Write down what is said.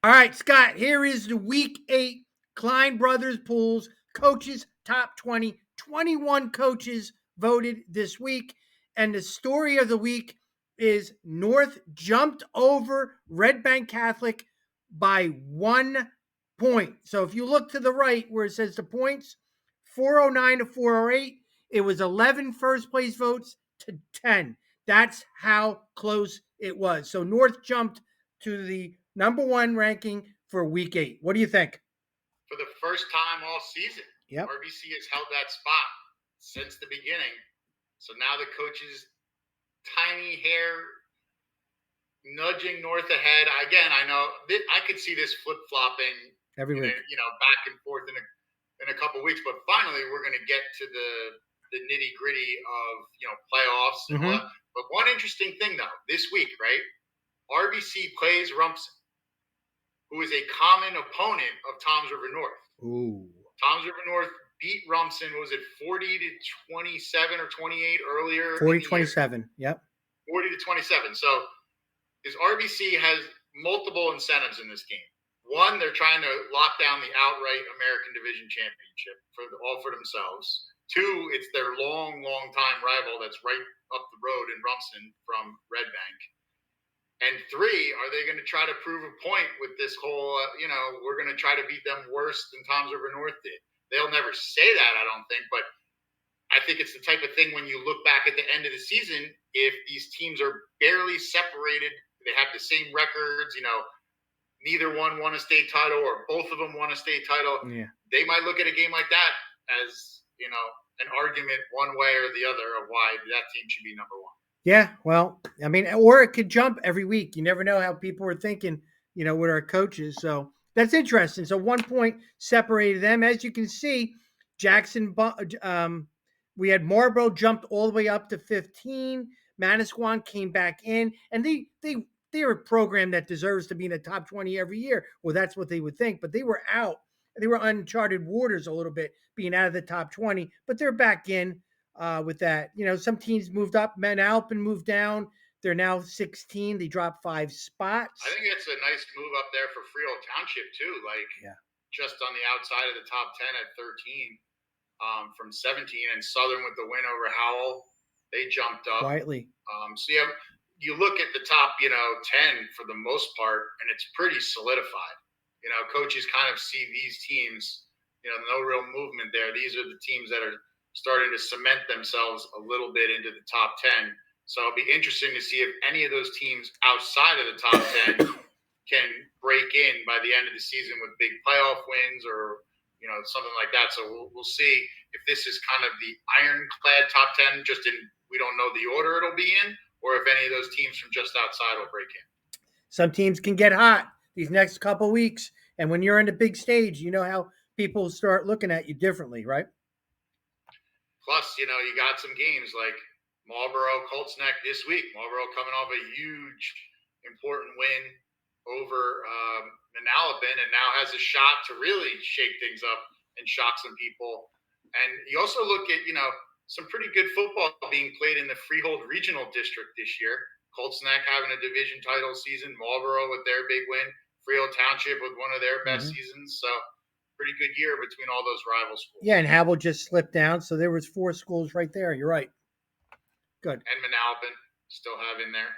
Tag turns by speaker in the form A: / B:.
A: All right, Scott, here is the week 8 Klein Brothers Pools coaches top 20. 21 coaches voted this week. And the story of the week is North jumped over Red Bank Catholic by 1 point. So if you look to the right where it says the points, 409 to 408, it was 11 first place votes to 10. That's how close it was. So North jumped to the number 1 ranking for week 8. What do you think?
B: For the first time all season,
A: Yep.
B: RBC has held that spot since the beginning. So now the coaches, tiny hair nudging North ahead. Again, I know I could see this flip flopping
A: Every week.
B: back and forth in a couple weeks, but finally we're going to get to the nitty gritty of playoffs and all that. But one interesting thing though, this week, right? RBC plays Rumson, who is a common opponent of Toms River North.
A: Ooh.
B: Toms River North beat Rumson. Was it 40 to 27 or 28 earlier?
A: 40-27. Yep.
B: 40 to 27. So is RBC has multiple incentives in this game. One, they're trying to lock down the outright American Division Championship for themselves. Two, it's their long time rival that's right up the road in Rumson from Red Bank. And three, are they going to try to prove a point with this whole, we're going to try to beat them worse than Toms River North did? They'll never say that, I don't think, but I think it's the type of thing when you look back at the end of the season, if these teams are barely separated, they have the same records, neither one won a state title or both of them won a state title.
A: Yeah.
B: They might look at a game like that as, an argument one way or the other of why that team should be number one.
A: Yeah, well, I mean, or it could jump every week. You never know how people are thinking, with our coaches. So that's interesting. So 1 point separated them. As you can see, Jackson, we had Marlboro jumped all the way up to 15. Manasquan came back in, and they're a program that deserves to be in the top 20 every year. Well, that's what they would think, but they were out. They were uncharted waters a little bit, being out of the top 20, but they're back in with that. Some teams moved up. Manalapan moved down. They're now 16. They dropped 5 spots.
B: I think it's a nice move up there for Freehold Township too. Just on the outside of the top 10 at 13 from 17, and Southern with the win over Howell, they jumped up
A: quietly.
B: So you look at the top 10 for the most part, and it's pretty solidified. Coaches kind of see these teams. No real movement there. These are the teams that are starting to cement themselves a little bit into the top 10. So it'll be interesting to see if any of those teams outside of the top 10 can break in by the end of the season with big playoff wins or, something like that. So we'll see if this is kind of the ironclad top 10, we don't know the order it'll be in, or if any of those teams from just outside will break in.
A: Some teams can get hot these next couple weeks. And when you're in the big stage, you know how people start looking at you differently, right?
B: Plus, you got some games like Marlboro, Colts Neck this week. Marlboro coming off a huge, important win over Manalapan, and now has a shot to really shake things up and shock some people. And you also look at, some pretty good football being played in the Freehold Regional District this year. Colts Neck having a division title season, Marlboro with their big win, Freehold Township with one of their best seasons. So pretty good year between all those rival schools.
A: Yeah, and Howell just slipped down, so there was 4 schools right there. You're right. Good.
B: And Manalapan still have in there.